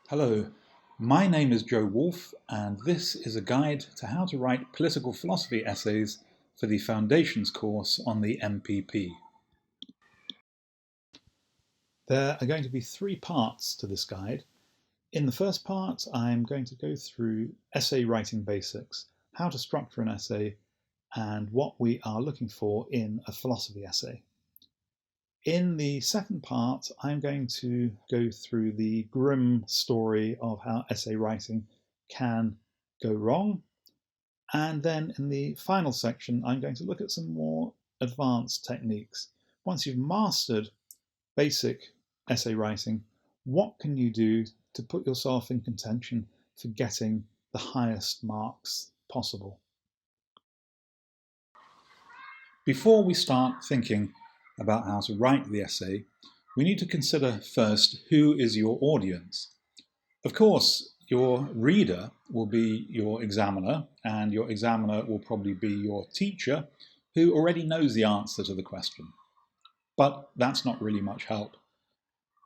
Hello, my name is Joe Wolff, and this is a guide to how to write political philosophy essays for the Foundations course on the MPP. There are going to be three parts to this guide. In the first part, I'm going to go through essay writing basics, how to structure an essay, and what we are looking for in a philosophy essay. In the second part, I'm going to go through the grim story of how essay writing can go wrong. And then in the final section, I'm going to look at some more advanced techniques. Once you've mastered basic essay writing, what can you do to put yourself in contention for getting the highest marks possible? Before we start thinking about how to write the essay, we need to consider first who is your audience. Of course, your reader will be your examiner, and your examiner will probably be your teacher who already knows the answer to the question. But that's not really much help.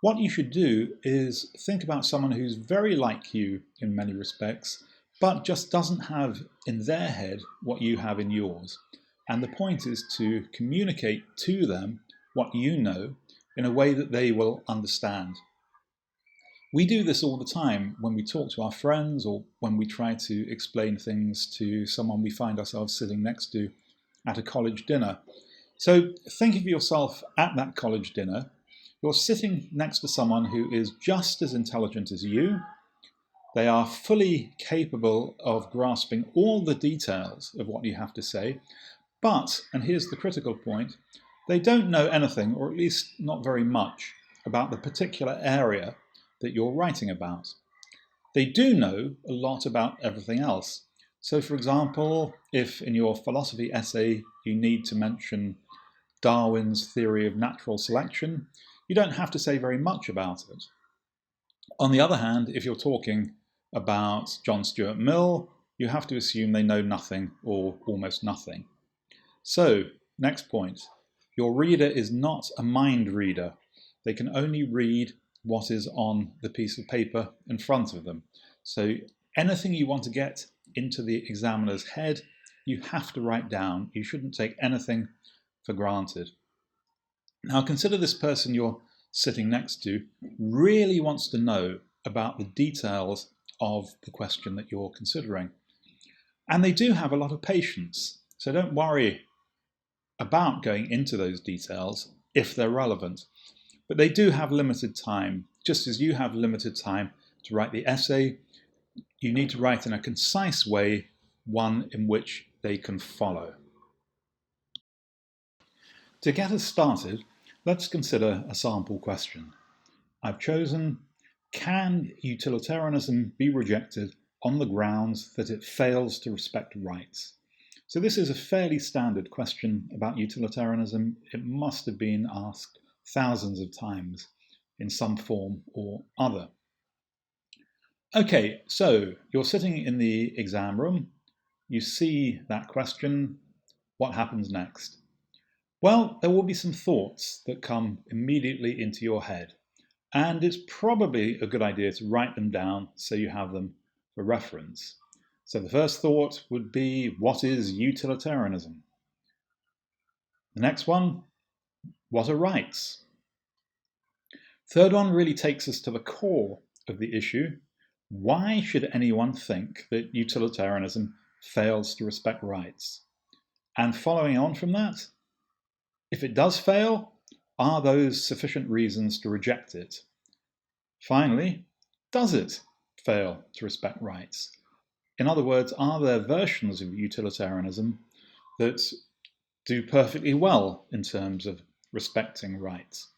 What you should do is think about someone who's very like you in many respects, but just doesn't have in their head what you have in yours. And the point is to communicate to them what you know in a way that they will understand. We do this all the time when we talk to our friends or when we try to explain things to someone we find ourselves sitting next to at a college dinner. So think of yourself at that college dinner. You're sitting next to someone who is just as intelligent as you. They are fully capable of grasping all the details of what you have to say. But, and here's the critical point, they don't know anything, or at least not very much, about the particular area that you're writing about. They do know a lot about everything else. So for example, if in your philosophy essay you need to mention Darwin's theory of natural selection, you don't have to say very much about it. On the other hand, if you're talking about John Stuart Mill, you have to assume they know nothing or almost nothing. So, next point, your reader is not a mind reader. They can only read what is on the piece of paper in front of them. So anything you want to get into the examiner's head, you have to write down. You shouldn't take anything for granted. Now consider this person you're sitting next to really wants to know about the details of the question that you're considering. And they do have a lot of patience. So don't worry about going into those details if they're relevant. But they do have limited time. Just as you have limited time to write the essay, you need to write in a concise way, one in which they can follow. To get us started, let's consider a sample question. I've chosen, can utilitarianism be rejected on the grounds that it fails to respect rights? So this is a fairly standard question about utilitarianism. It must have been asked thousands of times in some form or other. Okay, so you're sitting in the exam room, you see that question, what happens next? Well, there will be some thoughts that come immediately into your head, and it's probably a good idea to write them down so you have them for reference. So the first thought would be, what is utilitarianism? The next one, what are rights? Third one really takes us to the core of the issue. Why should anyone think that utilitarianism fails to respect rights? And following on from that, if it does fail, are those sufficient reasons to reject it? Finally, does it fail to respect rights? In other words, are there versions of utilitarianism that do perfectly well in terms of respecting rights?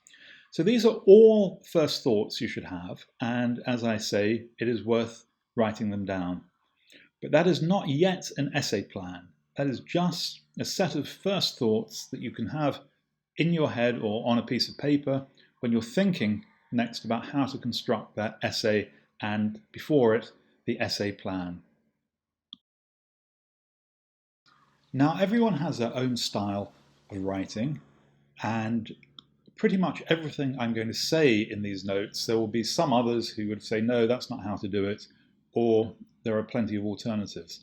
So these are all first thoughts you should have, and as I say, it is worth writing them down. But that is not yet an essay plan. That is just a set of first thoughts that you can have in your head or on a piece of paper when you're thinking next about how to construct that essay and, before it, the essay plan. Now, everyone has their own style of writing, and pretty much everything I'm going to say in these notes. There will be some others who would say, no, that's not how to do it, or there are plenty of alternatives.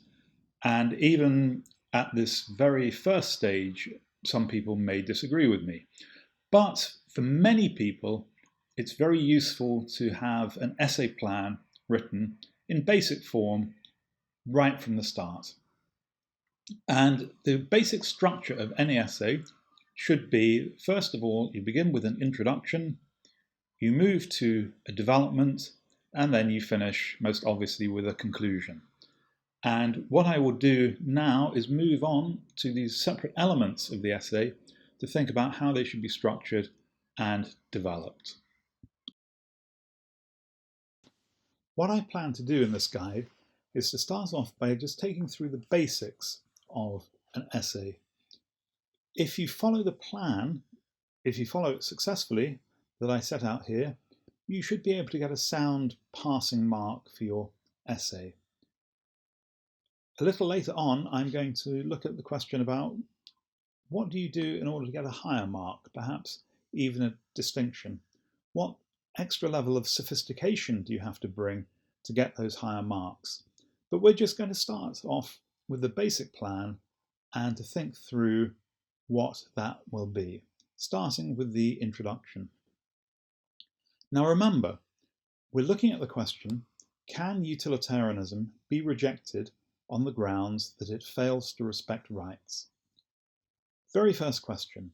And even at this very first stage, some people may disagree with me. But for many people, it's very useful to have an essay plan written in basic form right from the start. And the basic structure of any essay should be, first of all, you begin with an introduction, you move to a development, and then you finish, most obviously, with a conclusion. And what I will do now is move on to these separate elements of the essay to think about how they should be structured and developed. What I plan to do in this guide is to start off by just taking through the basics of an essay. If you follow the plan, if you follow it successfully that I set out here, you should be able to get a sound passing mark for your essay. A little later on, I'm going to look at the question about what do you do in order to get a higher mark, perhaps even a distinction? What extra level of sophistication do you have to bring to get those higher marks? But we're just going to start off with the basic plan and to think through what that will be, starting with the introduction. Now remember, we're looking at the question, can utilitarianism be rejected on the grounds that it fails to respect rights? Very first question,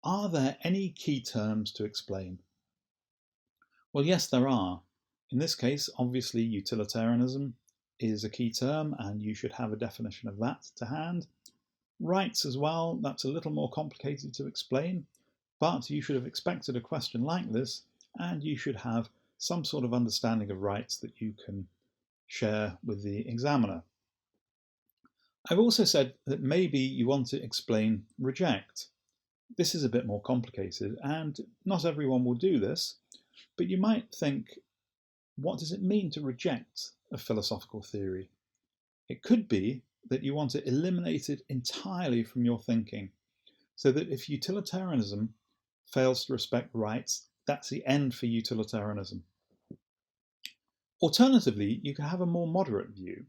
are there any key terms to explain? Well, yes, there are. In this case, obviously, utilitarianism is a key term, and you should have a definition of that to hand. Rights as well, that's a little more complicated to explain, but you should have expected a question like this, and you should have some sort of understanding of rights that you can share with the examiner. I've also said that maybe you want to explain reject. This is a bit more complicated, and not everyone will do this, but you might think, what does it mean to reject a philosophical theory? It could be that you want to eliminate it entirely from your thinking, so that if utilitarianism fails to respect rights, that's the end for utilitarianism. Alternatively, you could have a more moderate view,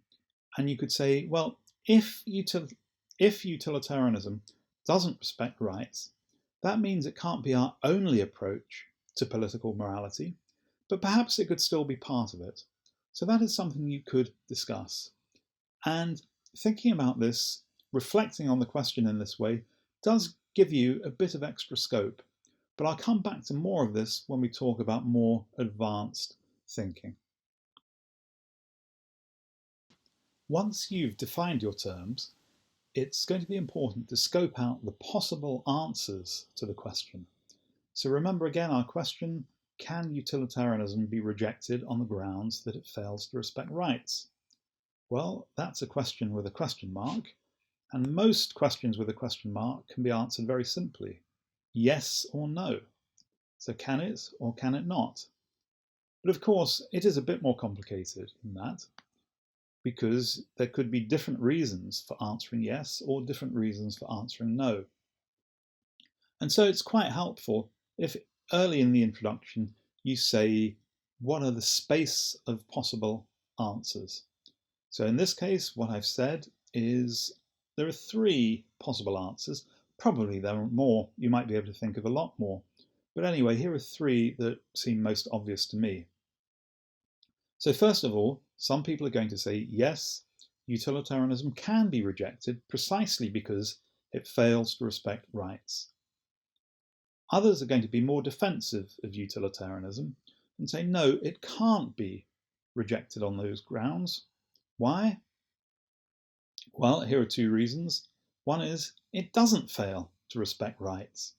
and you could say, well, if utilitarianism doesn't respect rights, that means it can't be our only approach to political morality, but perhaps it could still be part of it. So that is something you could discuss. And thinking about this, reflecting on the question in this way, does give you a bit of extra scope. But I'll come back to more of this when we talk about more advanced thinking. Once you've defined your terms, it's going to be important to scope out the possible answers to the question. So remember again our question, can utilitarianism be rejected on the grounds that it fails to respect rights? Well, that's a question with a question mark, and most questions with a question mark can be answered very simply, yes or no. So can it or can it not? But of course, it is a bit more complicated than that, because there could be different reasons for answering yes or different reasons for answering no. And so it's quite helpful if early in the introduction you say, what are the space of possible answers? So in this case, what I've said is there are 3 possible answers. Probably there are more, you might be able to think of a lot more. But anyway, here are 3 that seem most obvious to me. So first of all, some people are going to say, yes, utilitarianism can be rejected precisely because it fails to respect rights. Others are going to be more defensive of utilitarianism and say, no, it can't be rejected on those grounds. Why? Well, here are 2 reasons. One is, it doesn't fail to respect rights.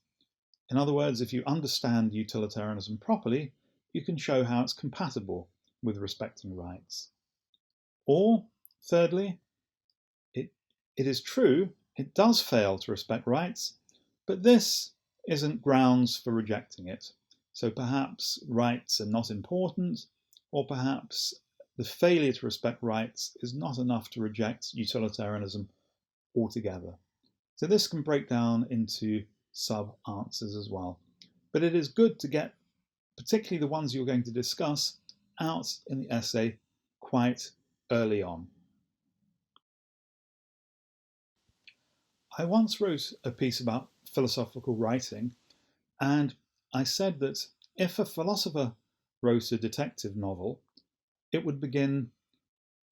In other words, if you understand utilitarianism properly, you can show how it's compatible with respecting rights. Or, thirdly, it is true, it does fail to respect rights, but this isn't grounds for rejecting it. So perhaps rights are not important, or perhaps the failure to respect rights is not enough to reject utilitarianism altogether. So this can break down into sub-answers as well. but it is good to get particularly the ones you're going to discuss out in the essay quite early on. I once wrote a piece about philosophical writing, and I said that if a philosopher wrote a detective novel, it would begin,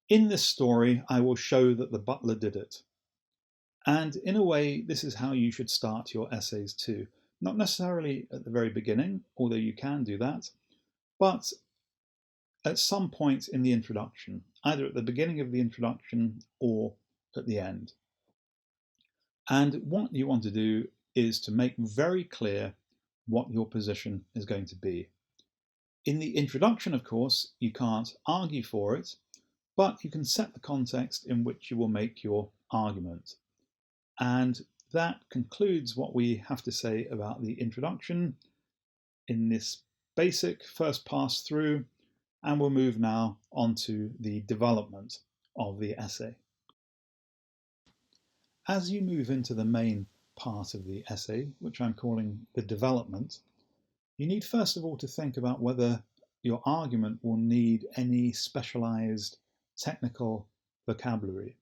"In this story, I will show that the butler did it." And in a way, this is how you should start your essays too. Not necessarily at the very beginning, although you can do that, but at some point in the introduction, either at the beginning of the introduction or at the end. And what you want to do is to make very clear what your position is going to be. In the introduction, of course, you can't argue for it, but you can set the context in which you will make your argument. And that concludes what we have to say about the introduction in this basic first pass through, and we'll move now on to the development of the essay. As you move into the main part of the essay, which I'm calling the development, you need first of all to think about whether your argument will need any specialized technical vocabulary.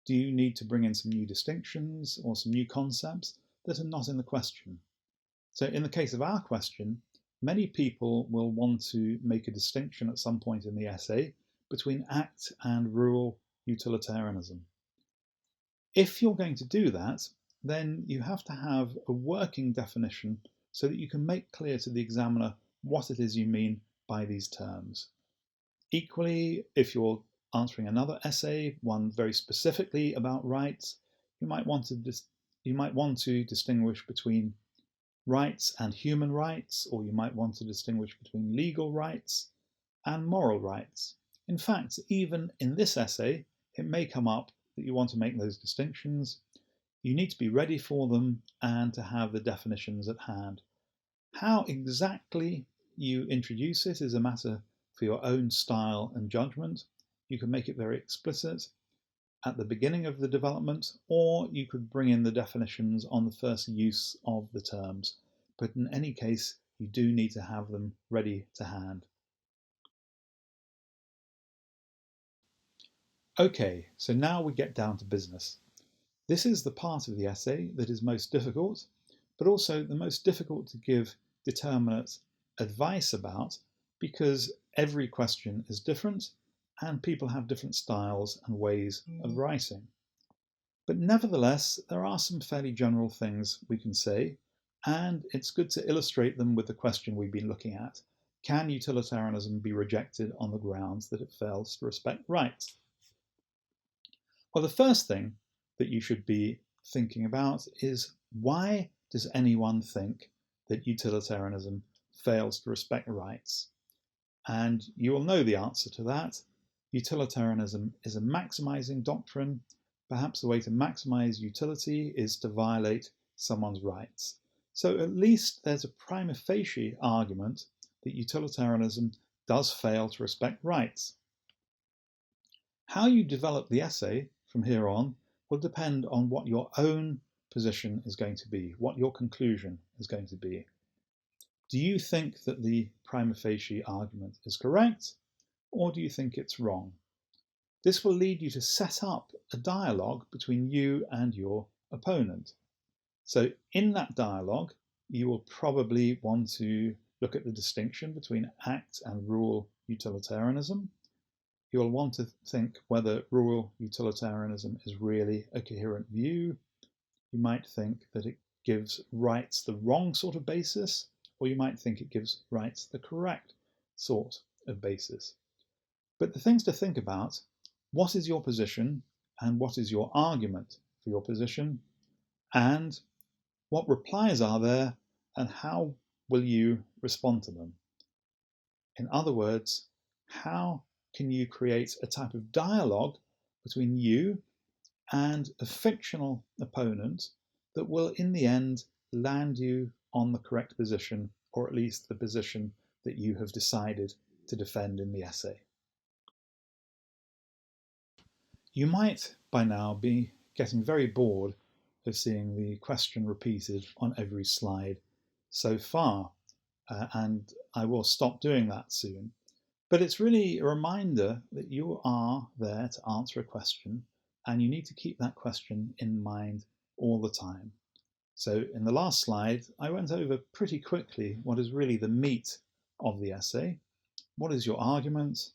Do you need to bring in some new distinctions or some new concepts that are not in the question? So in the case of our question, many people will want to make a distinction at some point in the essay between act and rule utilitarianism. If you're going to do that, then you have to have a working definition so that you can make clear to the examiner what it is you mean by these terms. Equally, if you're answering another essay, one very specifically about rights, you might want to distinguish between rights and human rights, or you might want to distinguish between legal rights and moral rights. In fact, even in this essay, it may come up that you want to make those distinctions. You need to be ready for them and to have the definitions at hand. How exactly you introduce it is a matter for your own style and judgment. You can make it very explicit at the beginning of the development, or you could bring in the definitions on the first use of the terms. But in any case, you do need to have them ready to hand. Okay, so now we get down to business. This is the part of the essay that is most difficult, but also the most difficult to give determinate advice about, because every question is different and people have different styles and ways of writing. But nevertheless, there are some fairly general things we can say, and it's good to illustrate them with the question we've been looking at. Can utilitarianism be rejected on the grounds that it fails to respect rights? Well, the first thing that you should be thinking about is, why does anyone think that utilitarianism fails to respect rights? And you will know the answer to that. Utilitarianism is a maximizing doctrine. Perhaps the way to maximize utility is to violate someone's rights. So at least there's a prima facie argument that utilitarianism does fail to respect rights. How you develop the essay from here on will depend on what your own position is going to be, what your conclusion is going to be. Do you think that the prima facie argument is correct, or do you think it's wrong? This will lead you to set up a dialogue between you and your opponent. So in that dialogue, you will probably want to look at the distinction between act and rule utilitarianism. You'll want to think whether rule utilitarianism is really a coherent view. You might think that it gives rights the wrong sort of basis, or you might think it gives rights the correct sort of basis. But the things to think about: what is your position and what is your argument for your position, and what replies are there and how will you respond to them? In other words, how can you create a type of dialogue between you and a fictional opponent that will in the end land you on the correct position, or at least the position that you have decided to defend in the essay? You might by now be getting very bored of seeing the question repeated on every slide. so far, and I will stop doing that soon. But it's really a reminder that you are there to answer a question, and you need to keep that question in mind all the time. So in the last slide, I went over pretty quickly what is really the meat of the essay. What is your argument?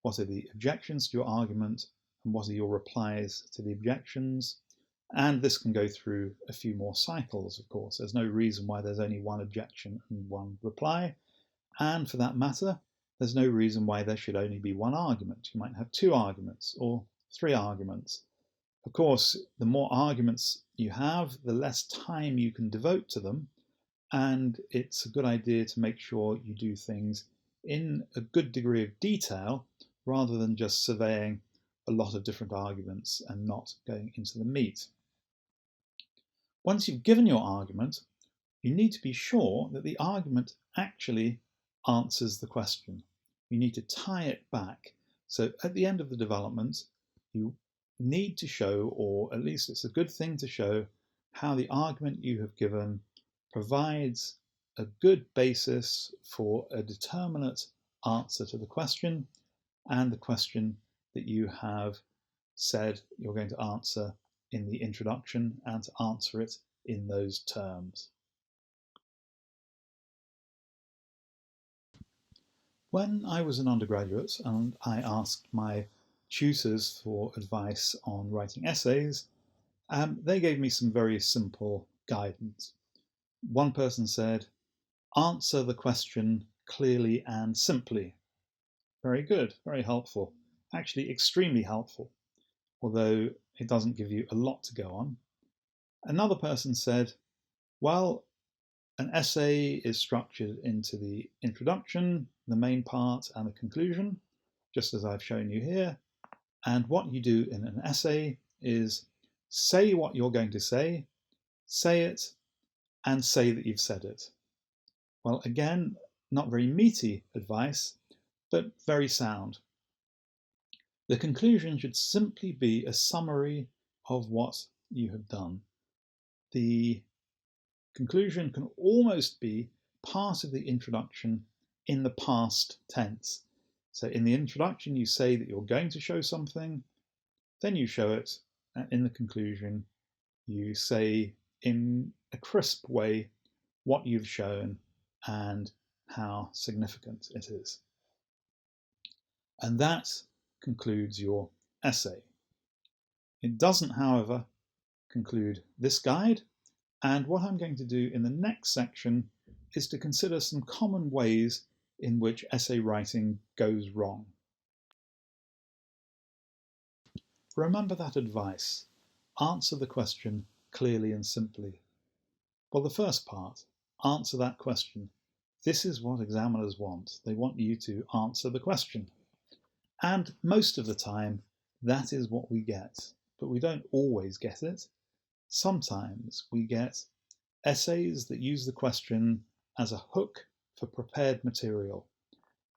What are the objections to your argument? And what are your replies to the objections? And this can go through a few more cycles, of course. There's no reason why there's only one objection and one reply. And for that matter, there's no reason why there should only be one argument. You might have 2 arguments or 3 arguments. Of course, the more arguments you have, the less time you can devote to them, and it's a good idea to make sure you do things in a good degree of detail rather than just surveying a lot of different arguments and not going into the meat. Once you've given your argument, you need to be sure that the argument actually answers the question. You need to tie it back. So at the end of the development, you need to show, or at least it's a good thing to show, how the argument you have given provides a good basis for a determinate answer to the question, and the question that you have said you're going to answer in the introduction, and to answer it in those terms. When I was an undergraduate and I asked my tutors for advice on writing essays, they gave me some very simple guidance. One person said, answer the question clearly and simply. Very good, very helpful, actually extremely helpful, although it doesn't give you a lot to go on. Another person said, well, an essay is structured into the introduction, the main part, and the conclusion, just as I've shown you here. And what you do in an essay is say what you're going to say it, and say that you've said it. Well, again, not very meaty advice, but very sound. The conclusion should simply be a summary of what you have done. The conclusion can almost be part of the introduction in the past tense. So in the introduction, you say that you're going to show something, then you show it, and in the conclusion, you say in a crisp way what you've shown and how significant it is. And that concludes your essay. It doesn't, however, conclude this guide, and what I'm going to do in the next section is to consider some common ways in which essay writing goes wrong. Remember that advice. Answer the question clearly and simply. Well, the first part, answer that question. This is what examiners want. They want you to answer the question. And most of the time, that is what we get. But we don't always get it. Sometimes we get essays that use the question as a hook for prepared material.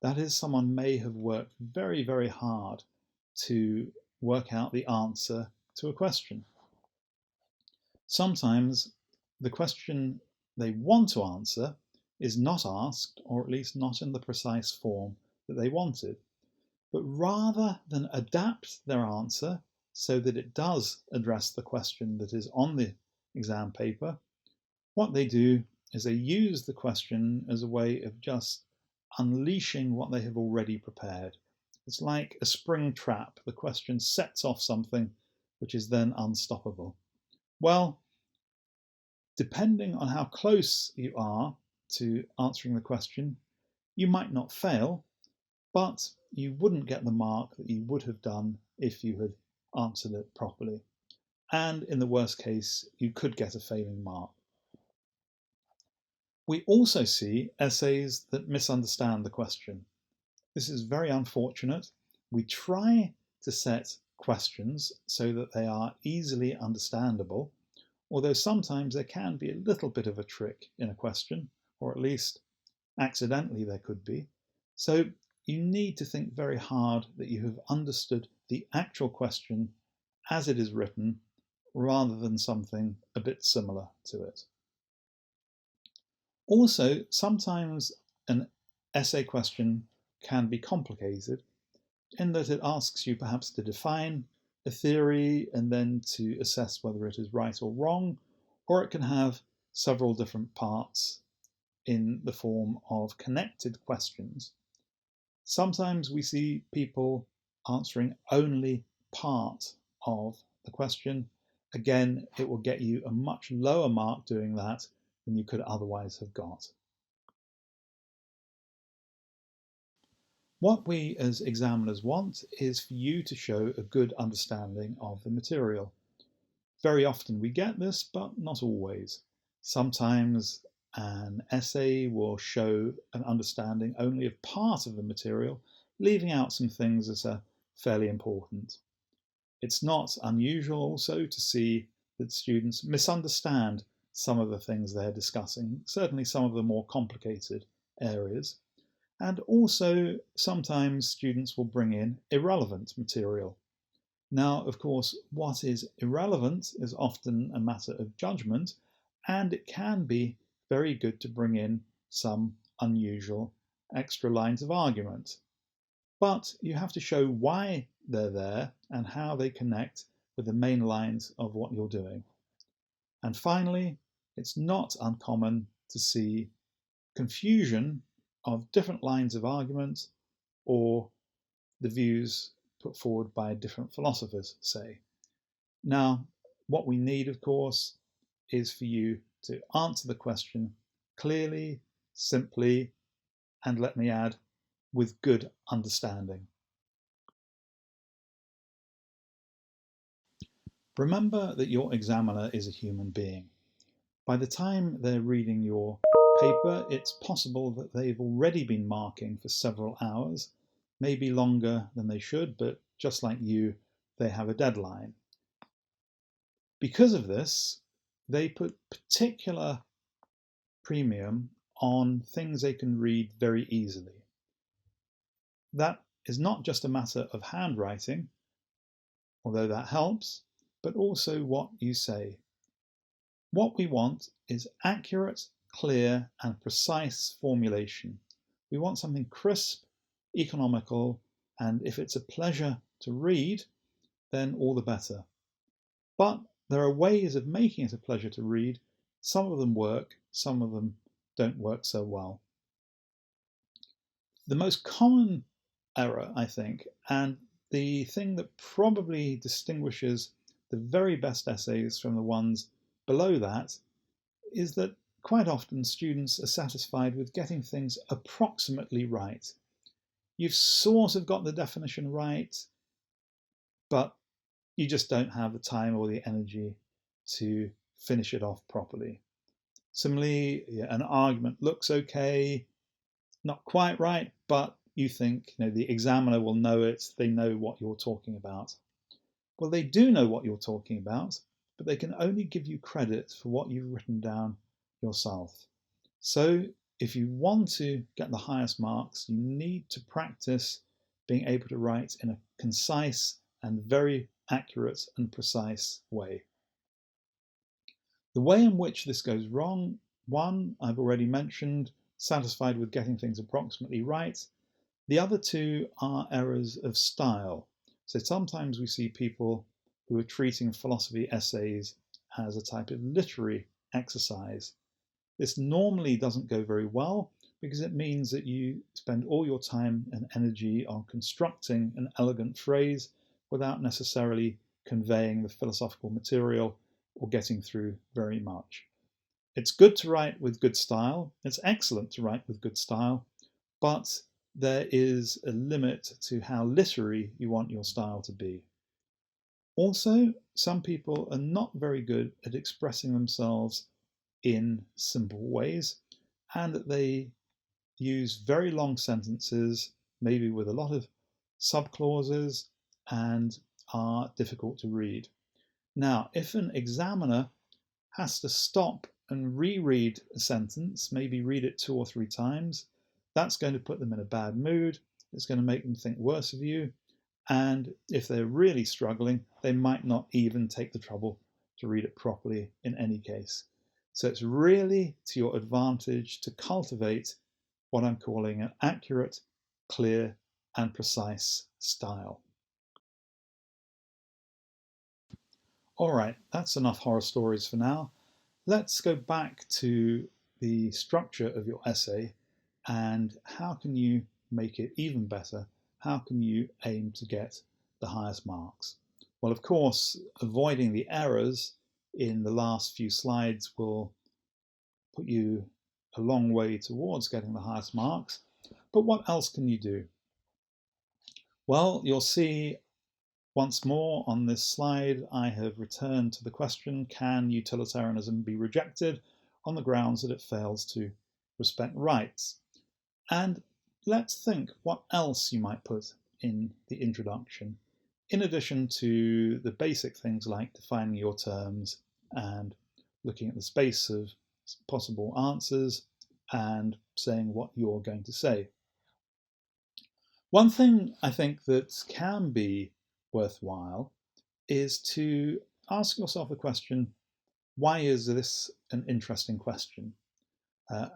That is, someone may have worked very, very hard to work out the answer to a question. Sometimes the question they want to answer is not asked, or at least not in the precise form that they wanted. But rather than adapt their answer so that it does address the question that is on the exam paper, what they do is they use the question as a way of just unleashing what they have already prepared. It's like a spring trap. The question sets off something which is then unstoppable. Well, depending on how close you are to answering the question, you might not fail, but you wouldn't get the mark that you would have done if you had answered it properly. And in the worst case, you could get a failing mark. We also see essays that misunderstand the question. This is very unfortunate. We try to set questions so that they are easily understandable, although sometimes there can be a little bit of a trick in a question, or at least accidentally there could be. So you need to think very hard that you have understood the actual question as it is written, rather than something a bit similar to it. Also, sometimes an essay question can be complicated in that it asks you perhaps to define a theory and then to assess whether it is right or wrong, or it can have several different parts in the form of connected questions. Sometimes we see people answering only part of the question. Again, it will get you a much lower mark doing that than you could otherwise have got. What we as examiners want is for you to show a good understanding of the material. Very often we get this, but not always. Sometimes an essay will show an understanding only of part of the material, leaving out some things that are fairly important. It's not unusual also to see that students misunderstand some of the things they're discussing, certainly some of the more complicated areas. And also sometimes students will bring in irrelevant material. Now, of course, what is irrelevant is often a matter of judgment, and it can be very good to bring in some unusual extra lines of argument. But you have to show why they're there and how they connect with the main lines of what you're doing. And finally, it's not uncommon to see confusion of different lines of argument or the views put forward by different philosophers, say. Now, what we need, of course, is for you to answer the question clearly, simply, and let me add, with good understanding. Remember that your examiner is a human being. By the time they're reading your paper, it's possible that they've already been marking for several hours, maybe longer than they should, but just like you, they have a deadline. Because of this, they put particular premium on things they can read very easily. That is not just a matter of handwriting, although that helps, but also what you say. What we want is accurate, clear, and precise formulation. We want something crisp, economical, and if it's a pleasure to read, then all the better. But there are ways of making it a pleasure to read. Some of them work, some of them don't work so well. The most common error, I think, and the thing that probably distinguishes the very best essays from the ones below that, is that quite often students are satisfied with getting things approximately right. You've sort of got the definition right, but you just don't have the time or the energy to finish it off properly. Similarly, an argument looks okay, not quite right, but you think the examiner will know it, they know what you're talking about. Well, they do know what you're talking about, but they can only give you credit for what you've written down yourself. So if you want to get the highest marks, you need to practice being able to write in a concise and very accurate and precise way. The way in which this goes wrong, one, I've already mentioned, satisfied with getting things approximately right. The other two are errors of style. So sometimes we see people who are treating philosophy essays as a type of literary exercise. This normally doesn't go very well because it means that you spend all your time and energy on constructing an elegant phrase without necessarily conveying the philosophical material or getting through very much. It's good to write with good style. It's excellent to write with good style, but there is a limit to how literary you want your style to be. Also, some people are not very good at expressing themselves in simple ways, and they use very long sentences, maybe with a lot of subclauses, and are difficult to read. Now, if an examiner has to stop and reread a sentence, maybe read it 2 or 3 times, that's going to put them in a bad mood. It's going to make them think worse of you. And if they're really struggling, they might not even take the trouble to read it properly in any case. So it's really to your advantage to cultivate what I'm calling an accurate, clear, and precise style. All right, that's enough horror stories for now. Let's go back to the structure of your essay and how can you make it even better? How can you aim to get the highest marks? Well, of course, avoiding the errors in the last few slides will put you a long way towards getting the highest marks. But what else can you do? Well, you'll see once more on this slide, I have returned to the question, can utilitarianism be rejected on the grounds that it fails to respect rights? And let's think what else you might put in the introduction, in addition to the basic things like defining your terms and looking at the space of possible answers and saying what you're going to say. One thing I think that can be worthwhile is to ask yourself the question, why is this an interesting question?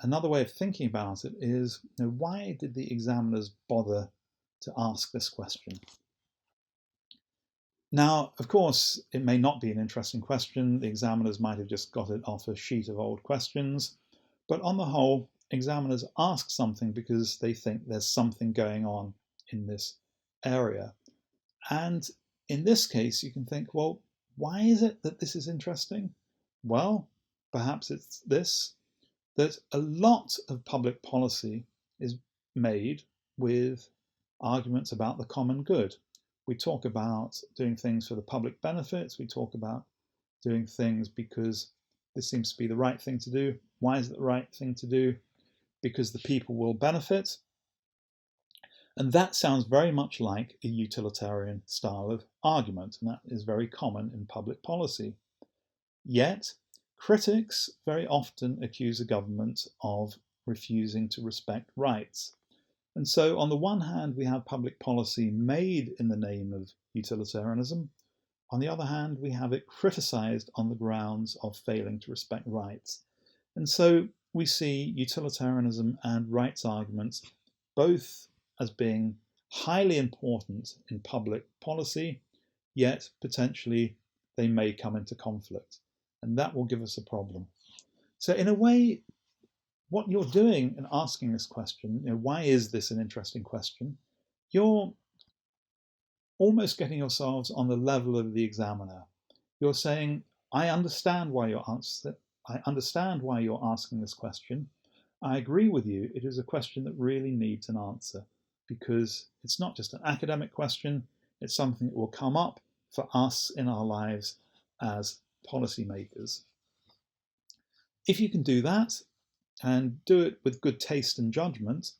Another way of thinking about it is, why did the examiners bother to ask this question? Now, of course, it may not be an interesting question. The examiners might have just got it off a sheet of old questions. But on the whole, examiners ask something because they think there's something going on in this area. And in this case, you can think, well, why is it that this is interesting? Well, perhaps it's this, that a lot of public policy is made with arguments about the common good. We talk about doing things for the public benefits. We talk about doing things because this seems to be the right thing to do. Why is it the right thing to do? Because the people will benefit. And that sounds very much like a utilitarian style of argument, and that is very common in public policy. Yet, critics very often accuse a government of refusing to respect rights. And so, on the one hand, we have public policy made in the name of utilitarianism. On the other hand, we have it criticized on the grounds of failing to respect rights. And so, we see utilitarianism and rights arguments both as being highly important in public policy, yet potentially they may come into conflict. And that will give us a problem. So in a way, what you're doing in asking this question, why is this an interesting question? You're almost getting yourselves on the level of the examiner. You're saying, I understand why you're asking this question. I agree with you. It is a question that really needs an answer because it's not just an academic question. It's something that will come up for us in our lives as policymakers. If you can do that and do it with good taste and judgment,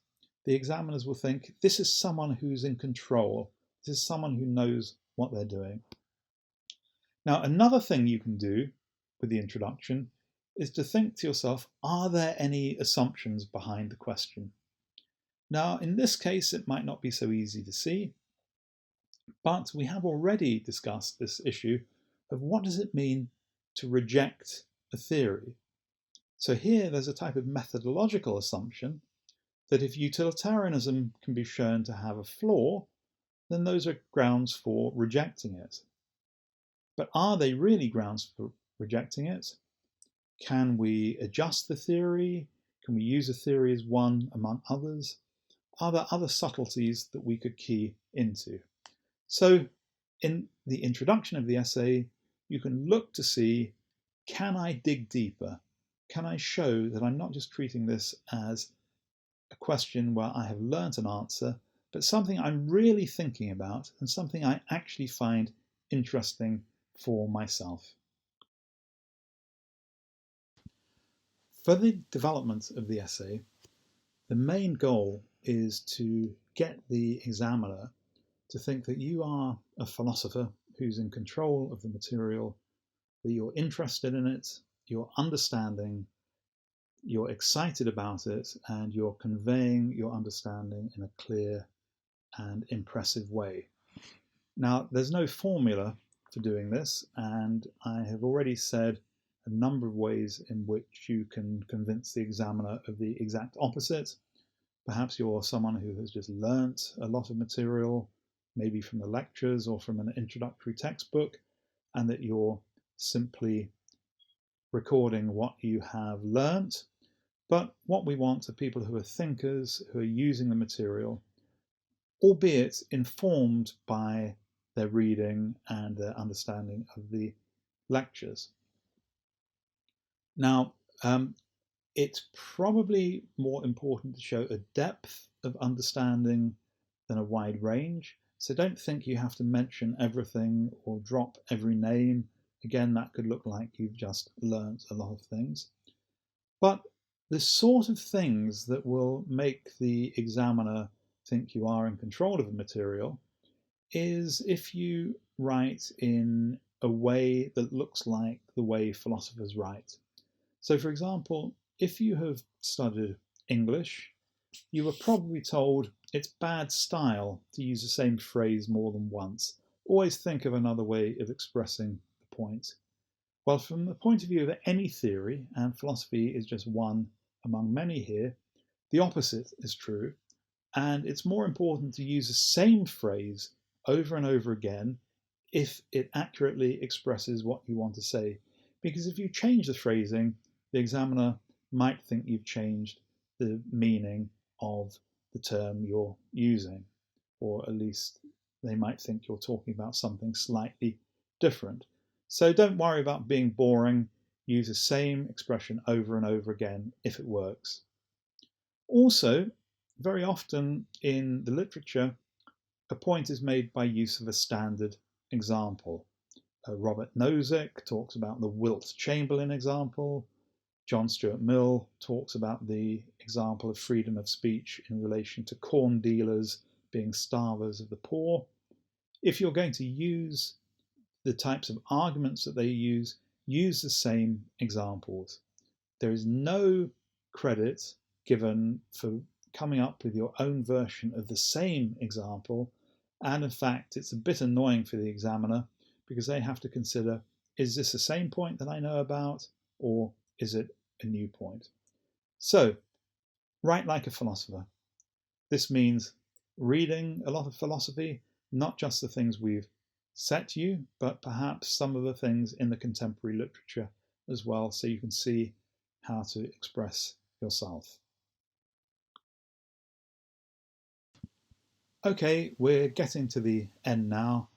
the examiners will think this is someone who's in control. This is someone who knows what they're doing. Now, another thing you can do with the introduction is to think to yourself, are there any assumptions behind the question? Now, in this case, it might not be so easy to see, but we have already discussed this issue of what does it mean to reject a theory. So here there's a type of methodological assumption that if utilitarianism can be shown to have a flaw, then those are grounds for rejecting it. But are they really grounds for rejecting it? Can we adjust the theory? Can we use a theory as one among others? Are there other subtleties that we could key into? So in the introduction of the essay, you can look to see, can I dig deeper? Can I show that I'm not just treating this as a question where I have learnt an answer, but something I'm really thinking about and something I actually find interesting for myself? For the development of the essay, the main goal is to get the examiner to think that you are a philosopher who's in control of the material, that you're interested in it, you're understanding, you're excited about it, and you're conveying your understanding in a clear and impressive way. Now, there's no formula for doing this, and I have already said a number of ways in which you can convince the examiner of the exact opposite. Perhaps you're someone who has just learnt a lot of material, maybe from the lectures or from an introductory textbook, and that you're simply recording what you have learnt. But what we want are people who are thinkers, who are using the material, albeit informed by their reading and their understanding of the lectures. Now, it's probably more important to show a depth of understanding than a wide range. So don't think you have to mention everything or drop every name. Again, that could look like you've just learnt a lot of things. But the sort of things that will make the examiner think you are in control of the material is if you write in a way that looks like the way philosophers write. So, for example, if you have studied English, you were probably told it's bad style to use the same phrase more than once. Always think of another way of expressing the point. Well, from the point of view of any theory, and philosophy is just one among many here, the opposite is true, and it's more important to use the same phrase over and over again if it accurately expresses what you want to say. Because if you change the phrasing, the examiner might think you've changed the meaning of the term you're using, or at least they might think you're talking about something slightly different. So don't worry about being boring. Use the same expression over and over again if it works. Also, very often in the literature, a point is made by use of a standard example. Robert Nozick talks about the Wilt Chamberlain example. John Stuart Mill talks about the example of freedom of speech in relation to corn dealers being starvers of the poor. If you're going to use the types of arguments that they use the same examples. There is no credit given for coming up with your own version of the same example, and in fact it's a bit annoying for the examiner because they have to consider, is this the same point that I know about, or is it a new point? So, write like a philosopher. This means reading a lot of philosophy, not just the things we've set you, but perhaps some of the things in the contemporary literature as well, so you can see how to express yourself. Okay, we're getting to the end now.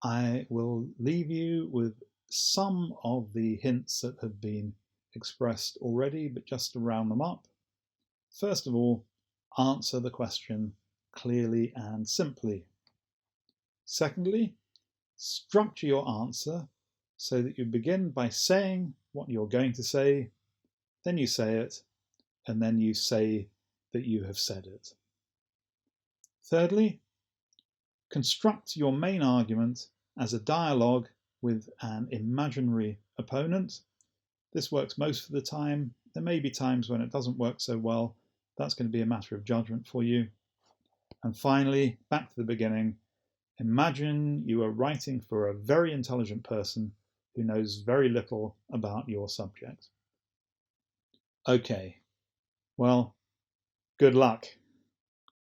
I will leave you with some of the hints that have been expressed already, but just to round them up. First of all, answer the question clearly and simply. Secondly, structure your answer so that you begin by saying what you're going to say, then you say it, and then you say that you have said it. Thirdly, construct your main argument as a dialogue with an imaginary opponent. This works most of the time. There may be times when it doesn't work so well. That's going to be a matter of judgment for you. And finally, back to the beginning, imagine you are writing for a very intelligent person who knows very little about your subject. Okay, well, good luck.